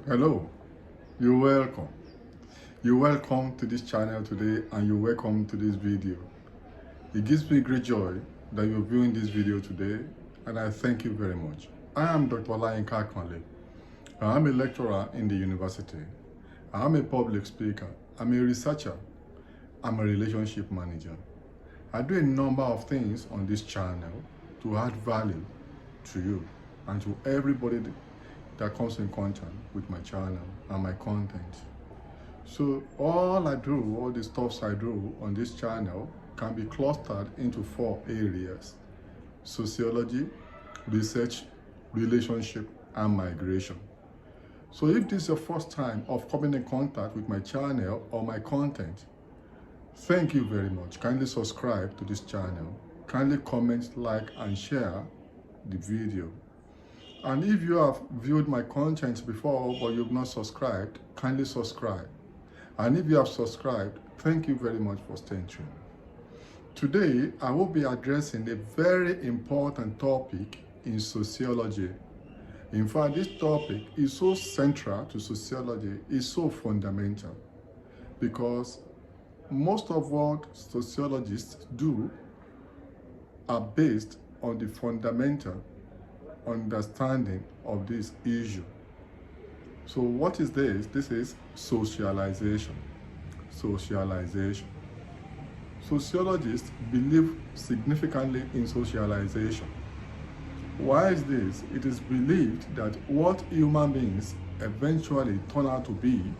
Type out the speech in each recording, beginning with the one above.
Hello, you're welcome. You're welcome to this channel today and you're welcome to this video. It gives me great joy that you're viewing this video today and I thank you very much. I am Dr. Olayinka Akanle. I am a lecturer in the university. I am a public speaker. I'm a researcher. I'm a relationship manager. I do a number of things on this channel to add value to you and to everybody that comes in contact with my channel and my content. So all the stuffs I do on this channel can be clustered into 4 areas: sociology, research, relationship, and migration. So if this is your first time of coming in contact with my channel or my content, thank you very much. Kindly subscribe to this channel. Kindly comment, like, and share the video. And if you have viewed my content before but you've not subscribed, kindly subscribe. And if you have subscribed, thank you very much for staying tuned. Today, I will be addressing a very important topic in sociology. In fact, this topic is so central to sociology, it's so fundamental, because most of what sociologists do are based on the fundamental understanding of this issue. So what is this? This is socialization. Socialization. Sociologists believe significantly in socialization. Why is this? It is believed that what human beings eventually turn out to be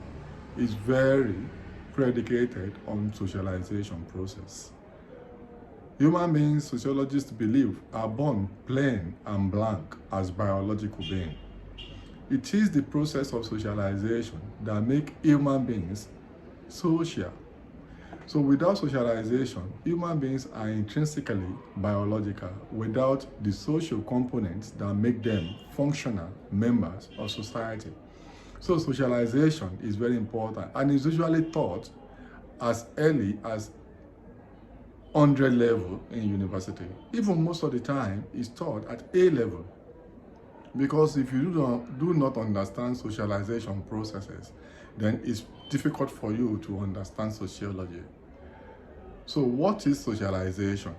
is very predicated on socialization process. Human beings, sociologists believe, are born plain and blank as biological beings. It is the process of socialization that makes human beings social. So without socialization, human beings are intrinsically biological without the social components that make them functional members of society. So socialization is very important and is usually taught as early as 100 level in university. Even most of the time is taught at A level, because if you do not understand socialization processes, then it's difficult for you to understand sociology. So what is socialization?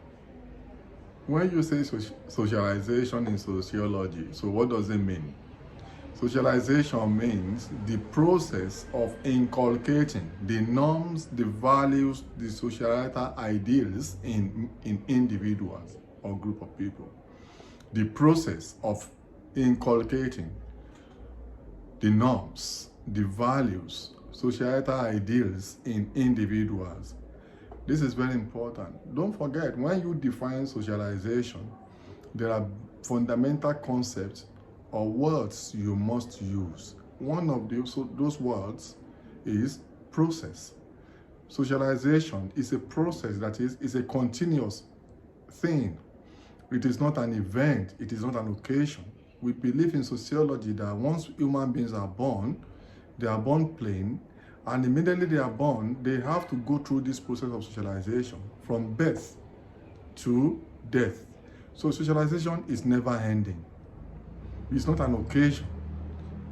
When you say socialization in sociology, so what does it mean? Socialization means the process of inculcating the norms, the values, the societal ideals in individuals or group of people. The process of inculcating the norms, the values, societal ideals in individuals. This is very important. Don't forget, when you define socialization, there are fundamental concepts or words you must use. One of those words is process. Socialization is a process that is a continuous thing. It is not an event, it is not an occasion. We believe in sociology that once human beings are born, they are born plain, and immediately they are born, they have to go through this process of socialization from birth to death. So socialization is never ending. It's not an occasion.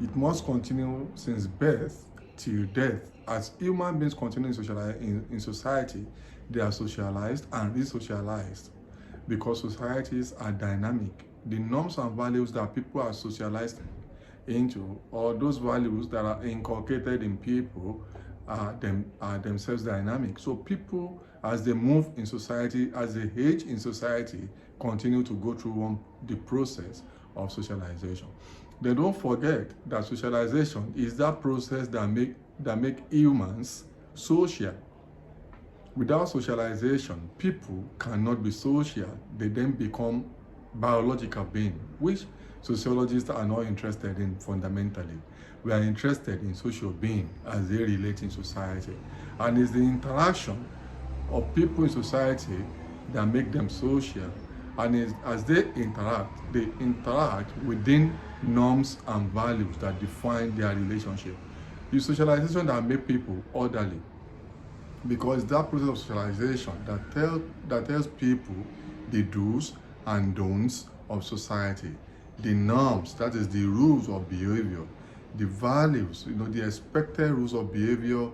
It must continue since birth till death. As human beings continue in society, they are socialized and re-socialized, because societies are dynamic. The norms and values that people are socialized into, or those values that are inculcated in people, are themselves dynamic. So people, as they move in society, as they age in society, continue to go through the process of socialization. They don't forget that socialization is that process that make humans social. Without socialization, people cannot be social. They then become biological beings, which sociologists are not interested in fundamentally. We are interested in social beings as they relate in society. And it's the interaction of people in society that make them social. And as they interact within norms and values that define their relationship. It's socialization that makes people orderly, because that process of socialization that tells people the do's and don'ts of society, the norms, that is the rules of behavior, the values, the expected rules of behavior,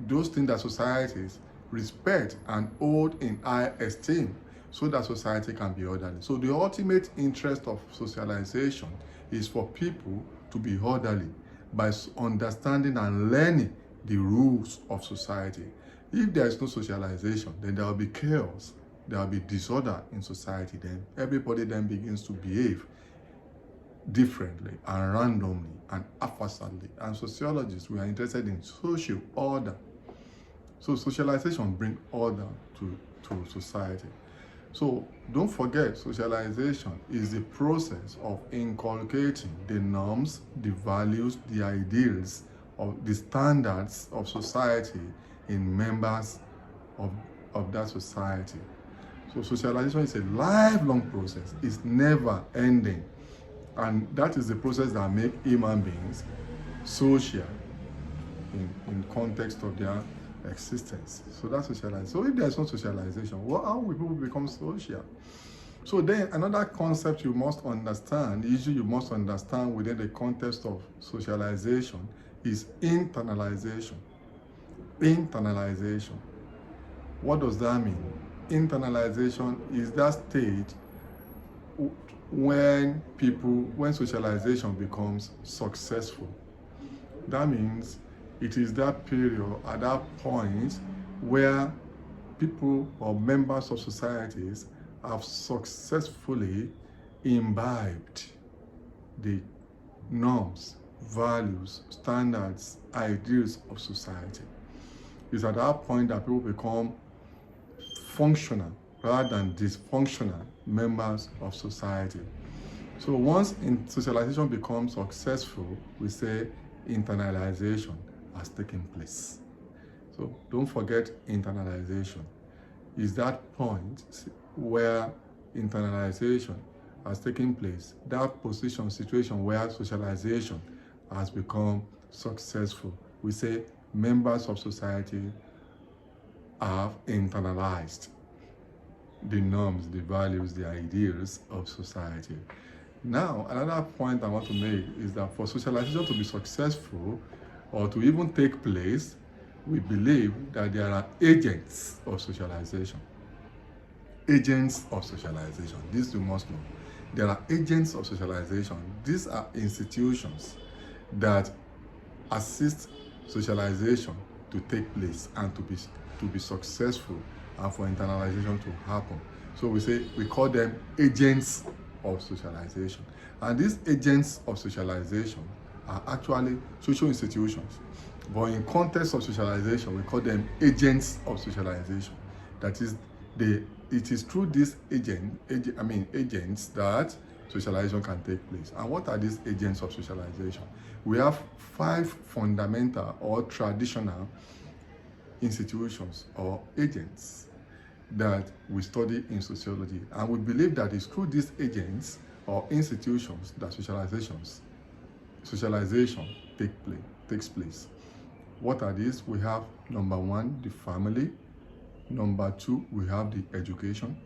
those things that societies respect and hold in high esteem so that society can be orderly. So the ultimate interest of socialization is for people to be orderly by understanding and learning the rules of society. If there is no socialization, then there will be chaos, there will be disorder in society. Then everybody then begins to behave differently and randomly and haphazardly. And sociologists, we are interested in social order. So socialization brings order to society. So don't forget, socialization is the process of inculcating the norms, the values, the ideals, of the standards of society in members of that society. So socialization is a lifelong process. It's never ending. And that is the process that makes human beings social in context of their existence. So that's socialization. So if there's no socialization, how will people become social? So then another concept you must understand, the issue you must understand within the context of socialization is internalization. Internalization. What does that mean? Internalization is that state when socialization becomes successful. That means it is that period, at that point, where people or members of societies have successfully imbibed the norms, values, standards, ideals of society. It's at that point that people become functional rather than dysfunctional members of society. So once socialization becomes successful, we say internalization has taken place. So don't forget, internalization is that point where internalization has taken place, that situation where socialization has become successful. We say members of society have internalized the norms, the values, the ideals of society. Now, another point I want to make is that for socialization to be successful or to even take place, we believe that there are agents of socialization. Agents of socialization. This you must know. There are agents of socialization. These are institutions that assist socialization to take place and to be successful and for internalization to happen. So we call them agents of socialization. And these agents of socialization are actually social institutions. But in context of socialization, we call them agents of socialization. That is, it is through these agents that socialization can take place. And what are these agents of socialization? We have 5 fundamental or traditional institutions or agents that we study in sociology. And we believe that it's through these agents or institutions that socialization takes place. What are these? We have number 1, the family. Number 2, we have the education.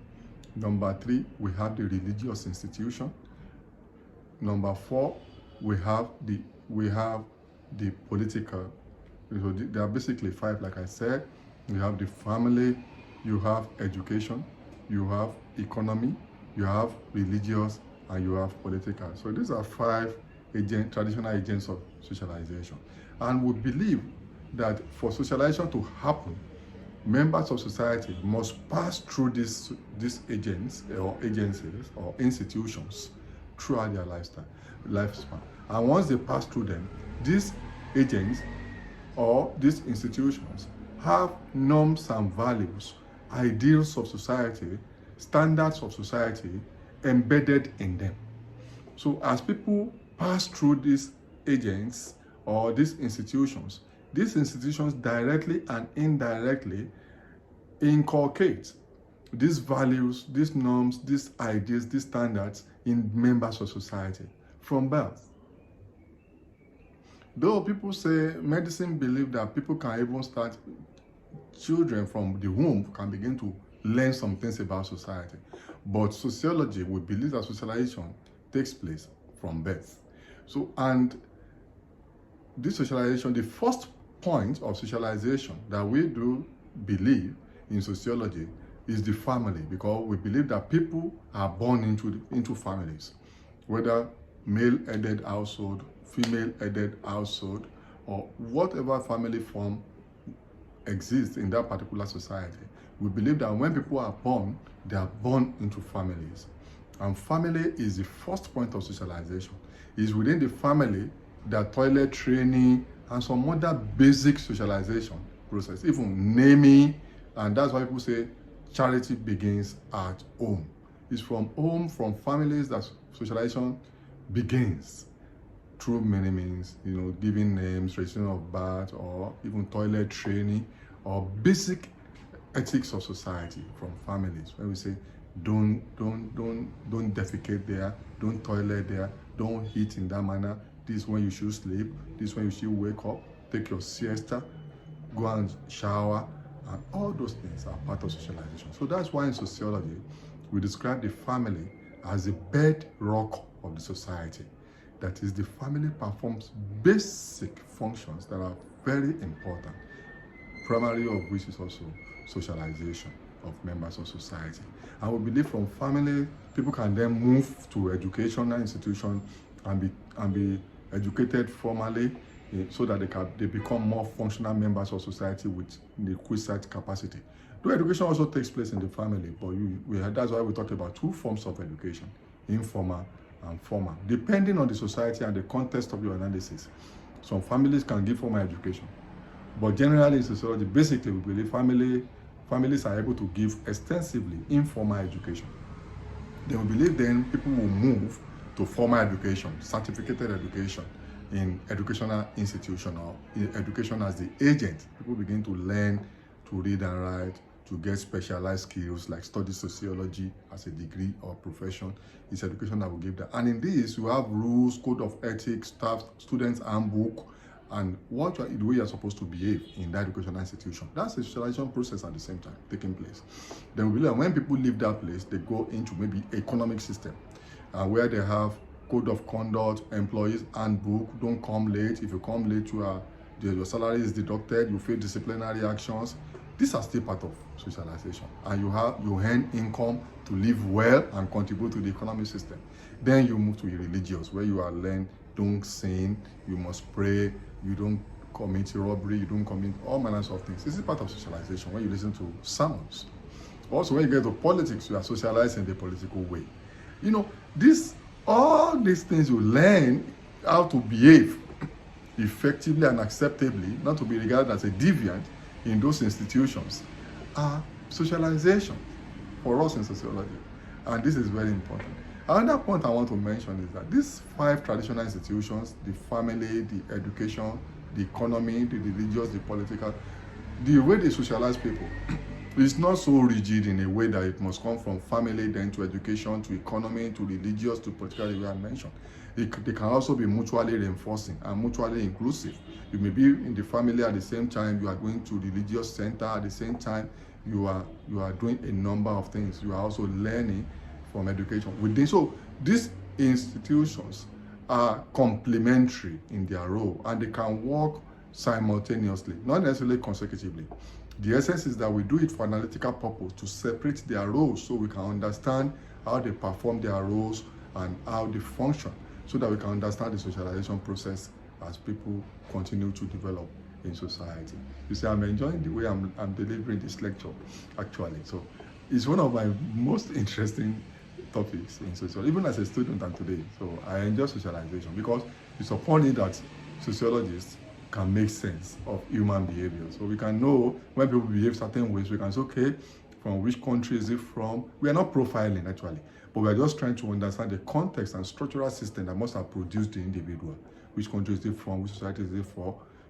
Number 3, we have the religious institution. Number 4, we have the political. So there are basically 5, like I said. You have the family, you have education, you have economy, you have religious, and you have political. So these are 5 traditional agents of socialization. And we believe that for socialization to happen, members of society must pass through these agents or agencies or institutions throughout their lifespan. And once they pass through them, these agents or these institutions have norms and values, ideals of society, standards of society embedded in them. So as people pass through these agents or these institutions directly and indirectly inculcate these values, these norms, these ideas, these standards in members of society from birth. Though people say medicine believe that people can even start, children from the womb can begin to learn some things about society. But sociology, we believe that socialization takes place from birth. So, and this socialization, the first point of socialization that we do believe in sociology is the family, because we believe that people are born into families, whether male-headed household, female-headed household, or whatever family form exists in that particular society. We believe that when people are born, they are born into families. And family is the first point of socialization. It's within the family that toilet training and some other basic socialization process, even naming, and that's why people say charity begins at home. It's from home, from families, that socialization begins through many means, giving names, registration of birth, or even toilet training, or basic ethics of society from families. When we say don't defecate there, don't toilet there, don't eat in that manner, this is when you should sleep, this is when you should wake up, take your siesta, go and shower, and all those things are part of socialization. So that's why in sociology we describe the family as the bedrock of the society. That is, the family performs basic functions that are very important, primary of which is also socialization of members of society. And we believe from family, people can then move to educational institutions and be educated formally, so that they become more functional members of society with the requisite capacity. Though education also takes place in the family, but that's why we talk about two forms of education, informal and formal, depending on the society and the context of your analysis. Some families can give formal education, but generally in sociology, basically we believe families are able to give extensively informal education. Then we believe then people will move to formal education, certificated education in educational institution, or education as the agent. People begin to learn to read and write, to get specialized skills like study sociology as a degree or profession. It's education that will give that. And in this, you have rules, code of ethics, staff, students handbook, and the way you're supposed to behave in that educational institution. That's a socialization process at the same time taking place. Then we believe when people leave that place, they go into maybe economic system, where they have code of conduct, employees handbook, don't come late. If you come late, your salary is deducted, you face disciplinary actions. These are still part of socialization. And you earn income to live well and contribute to the economic system. Then you move to religious, where you are learned, don't sin, you must pray, you don't commit robbery, you don't commit all manners of things. This is part of socialization when you listen to sermons. Also, when you get to politics, you are socialized in the political way. All these things you learn how to behave effectively and acceptably, not to be regarded as a deviant in those institutions, are socialization for us in sociology. And this is very important. Another point I want to mention is that these 5 traditional institutions, the family, the education, the economy, the religious, the political, the way they socialize people is not so rigid in a way that it must come from family, then to education, to economy, to religious, to political, as I mentioned. They can also be mutually reinforcing and mutually inclusive. You may be in the family at the same time, you are going to religious center at the same time, you are doing a number of things. You are also learning from education. So these institutions are complementary in their role, and they can work simultaneously, not necessarily consecutively. The essence is that we do it for analytical purpose, to separate their roles so we can understand how they perform their roles and how they function, so that we can understand the socialization process as people continue to develop in society. You see, I'm enjoying the way I'm delivering this lecture, actually. So it's one of my most interesting topics in sociology, even as a student and today. So I enjoy socialization because it's upon it that sociologists can make sense of human behavior. So we can know when people behave certain ways. We can say, okay, from which country is it from? We are not profiling, actually, but we are just trying to understand the context and structural system that must have produced the individual. Which country is it from? Which society is it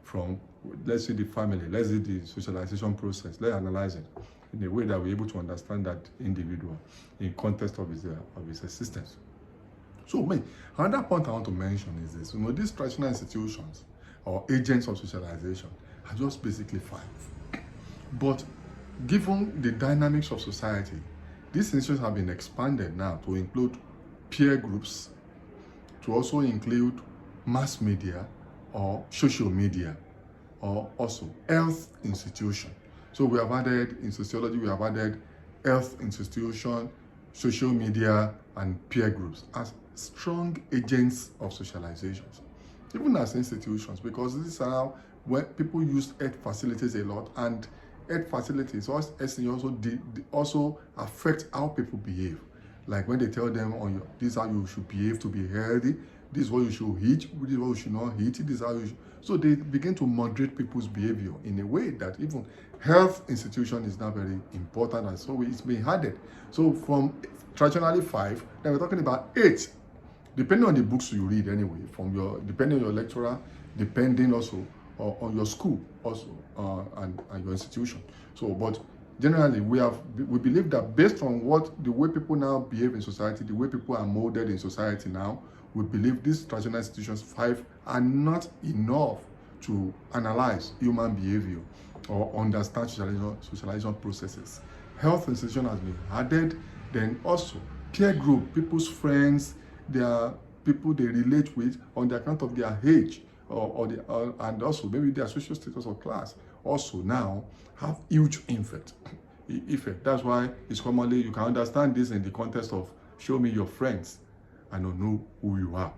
from? Let's see the family. Let's see the socialization process. Let's analyze it in a way that we're able to understand that individual in context of his existence. So, another point I want to mention is this. These traditional institutions or agents of socialization are just basically 5. But given the dynamics of society, these institutions have been expanded now to include peer groups, to also include mass media, or social media, or also health institution. So we have added, in sociology, we have added health institution, social media, and peer groups as strong agents of socialization. Even as institutions, because these are where people use health facilities a lot, and health facilities also affect how people behave. Like when they tell them, this is how you should behave to be healthy, this is what you should eat, this is what you should not eat, this is how you should. So they begin to moderate people's behavior in a way that even health institution is now very important, and so it's being added. So from traditionally 5, now we're talking about 8, depending on the books you read anyway, depending on your lecturer, depending also on your school also, and your institution. So, but generally we believe that based on the way people now behave in society, the way people are molded in society now, we believe these traditional institutions 5 are not enough to analyze human behavior or understand socialization processes. Health institution has been added, then also peer group, people's friends, their people they relate with on the account of their age, and also maybe their social status or class, also now have huge effect. That's why it's commonly, you can understand this in the context of show me your friends, I don't know who you are.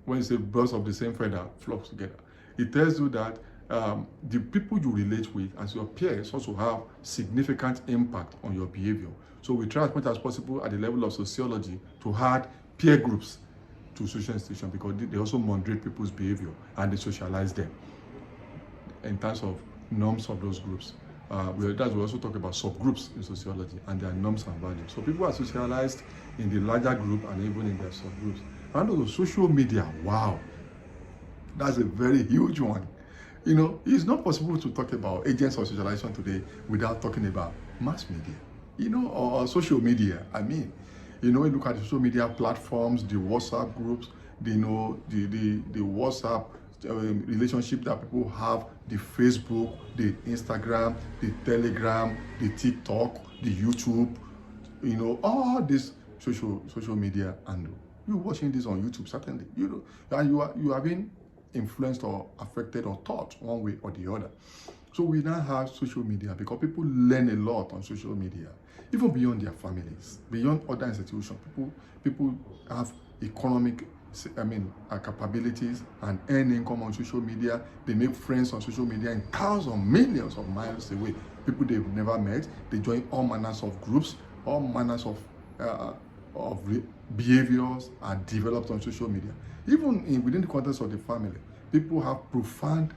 When you say birds of the same feather flock together, it tells you that the people you relate with as your peers also have significant impact on your behavior. So we try as much as possible at the level of sociology to add peer groups to social institutions, because they also moderate people's behavior and they socialize them in terms of norms of those groups. We also talk about subgroups in sociology and their norms and values. So people are socialized in the larger group and even in their subgroups. And also social media, wow, that's a very huge one. It's not possible to talk about agents of socialization today without talking about mass media, or social media. You look at the social media platforms, the WhatsApp groups, the WhatsApp relationship that people have, the Facebook, the Instagram, the Telegram, the TikTok, the YouTube, all this social media, and you're watching this on YouTube, certainly, and you are being influenced or affected or taught one way or the other. So we now have social media because people learn a lot on social media, even beyond their families, beyond other institutions. People have economic capabilities and earn income on social media. They make friends on social media in thousands, millions of miles away. People they've never met. They join all manners of groups, all manners of behaviors are developed on social media. Even within the context of the family, people have profound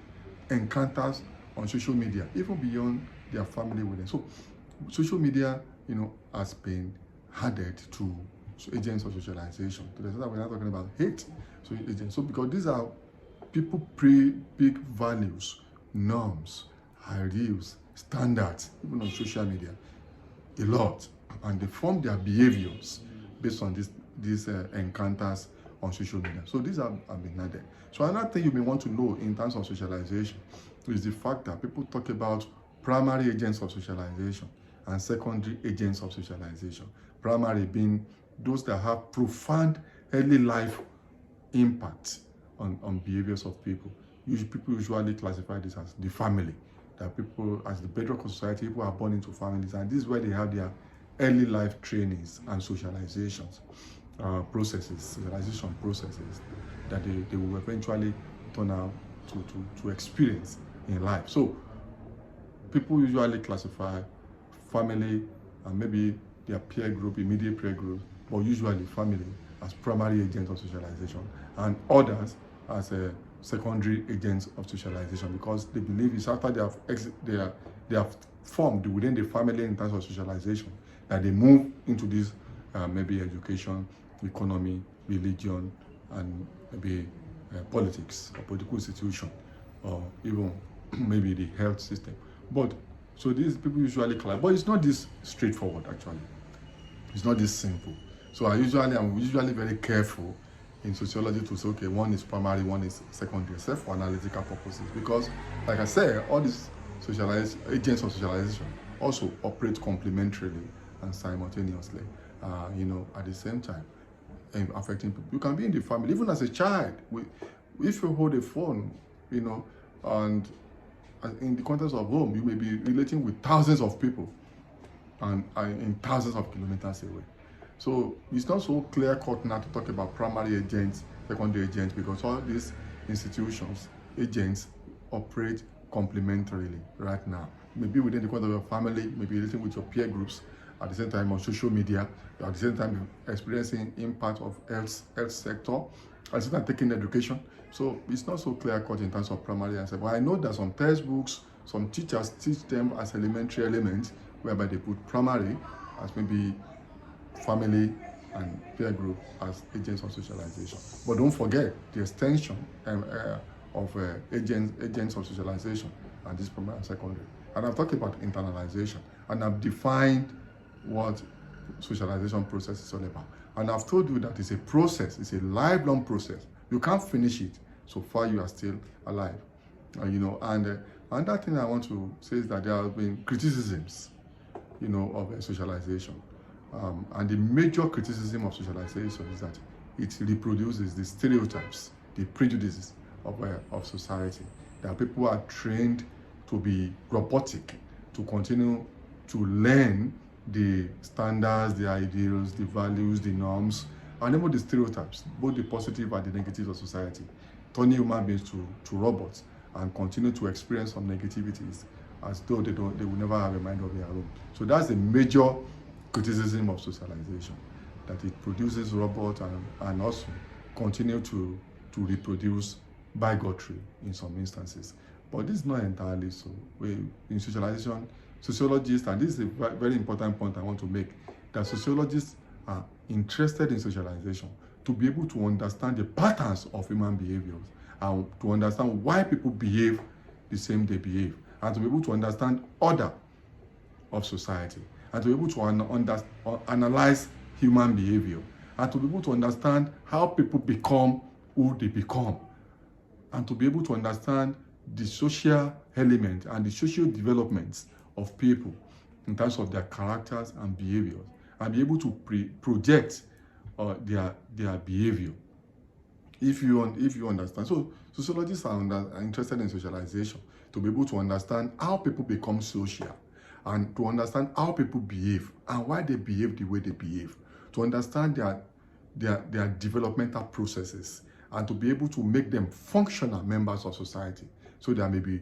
encounters on social media, even beyond their family with them. So social media, has been added to agents of socialization. To the extent that we're not talking about hate. So because these are people big values, norms, ideals, standards, even on social media, a lot, and they form their behaviors based on these encounters on social media. So these have been added. So another thing you may want to know in terms of socialization is the fact that people talk about primary agents of socialization and secondary agents of socialization. Primary being those that have profound early life impact on behaviors of people. People usually classify this as the family, that people, as the bedrock of society, people are born into families, and this is where they have their early life trainings and socializations socialization processes that they will eventually turn out to experience in life. So people usually classify family and maybe their peer group, immediate peer group, but usually family as primary agents of socialization, and others as secondary agents of socialization, because they believe it's after they have formed within the family in terms of socialization that they move into this maybe education, economy, religion, and maybe politics or political institution, or even maybe the health system. But so these people usually collide, but it's not this straightforward actually. It's not this simple. So I'm usually very careful in sociology to say, okay, one is primary, one is secondary, except for analytical purposes, because like I said, all these agents of socialization also operate complementarily and simultaneously, at the same time, affecting people. You can be in the family, even as a child. If you hold a phone, and in the context of home, you may be relating with thousands of people and in thousands of kilometers away. So it's not so clear-cut now to talk about primary agents, secondary agents, because all these institutions, agents, operate complementarily right now. Maybe within the context of your family, maybe relating with your peer groups, at the same time on social media, at the same time experiencing impact of health sector, at the same time taking education. So it's not so clear-cut in terms of primary and secondary. But I know that some textbooks, some teachers teach them as elementary elements, whereby they put primary as maybe family and peer group as agents of socialization. But don't forget the extension of agents of socialization and this primary and secondary. And I've talked about internalization, and I've defined what socialization process is all about. And I've told you that it's a process, it's a lifelong process. You can't finish it so far you are still alive. And another thing I want to say is that there have been criticisms, of socialization. And the major criticism of socialization is that it reproduces the stereotypes, the prejudices of society. That people are trained to be robotic, to continue to learn the standards, the ideals, the values, the norms, and even the stereotypes, both the positive and the negatives of society, turning human beings to robots and continue to experience some negativities as though they will never have a mind of their own. So that's the major criticism of socialization, that it produces robots and also continue to reproduce bigotry in some instances. But this is not entirely so. In socialization, sociologists, and this is a very important point I want to make, that sociologists are interested in socialization to be able to understand the patterns of human behaviors and to understand why people behave the same they behave, and to be able to understand order of society, and to be able to analyze human behavior, and to be able to understand how people become who they become, and to be able to understand the social element and the social developments of people in terms of their characters and behaviors, and be able to project their behavior. If you understand, so sociologists are interested in socialization to be able to understand how people become social, and to understand how people behave and why they behave the way they behave, to understand their developmental processes, and to be able to make them functional members of society, so there may be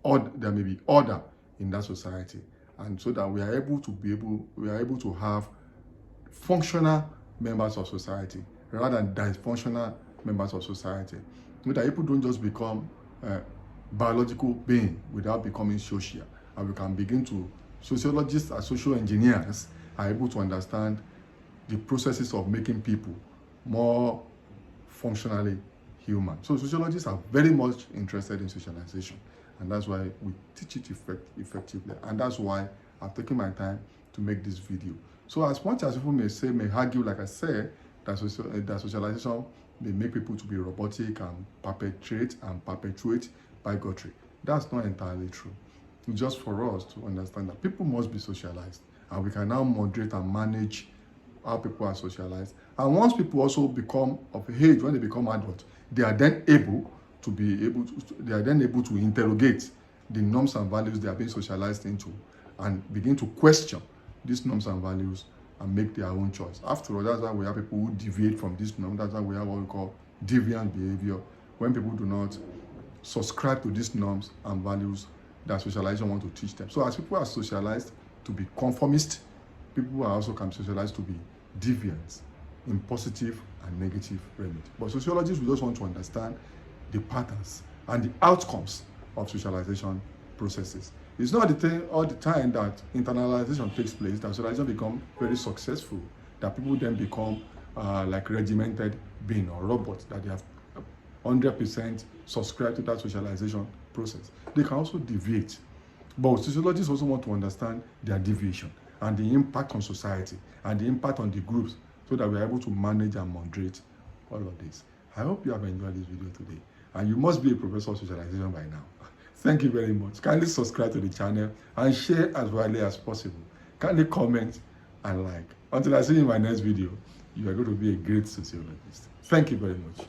order in that society, and so that we are able to have functional members of society rather than dysfunctional members of society. So that people don't just become biological beings without becoming social, and we can begin to, sociologists as social engineers are able to understand the processes of making people more functionally human. So sociologists are very much interested in socialization, and that's why we teach it effectively, and that's why I've taken my time to make this video. So as much as people may argue, like I said, that socialization may make people to be robotic and perpetuate bigotry, that's not entirely true. It's just for us to understand that people must be socialized, and we can now moderate and manage how people are socialized. And once people also become of age, when they become adults, they are then able to interrogate the norms and values they are being socialized into, and begin to question these norms and values and make their own choice. After all, that's why we have people who deviate from this norm. That's why we have what we call deviant behavior, when people do not subscribe to these norms and values that socialization want to teach them. So as people are socialized to be conformist, people are also socialized to be deviants in positive and negative remedy. But sociologists, we just want to understand the patterns and the outcomes of socialization processes. It's not all the time that internalization takes place, that socialization becomes very successful, that people then become like regimented beings or robots, that they have 100% subscribe to that socialization process. They can also deviate. But sociologists also want to understand their deviation and the impact on society and the impact on the groups, so that we are able to manage and moderate all of this. I hope you have enjoyed this video today, and you must be a professor of socialization by now. Thank you very much. Kindly subscribe to the channel and share as widely as possible. Kindly comment and like. Until I see you in my next video, you are going to be a great sociologist. Thank you very much.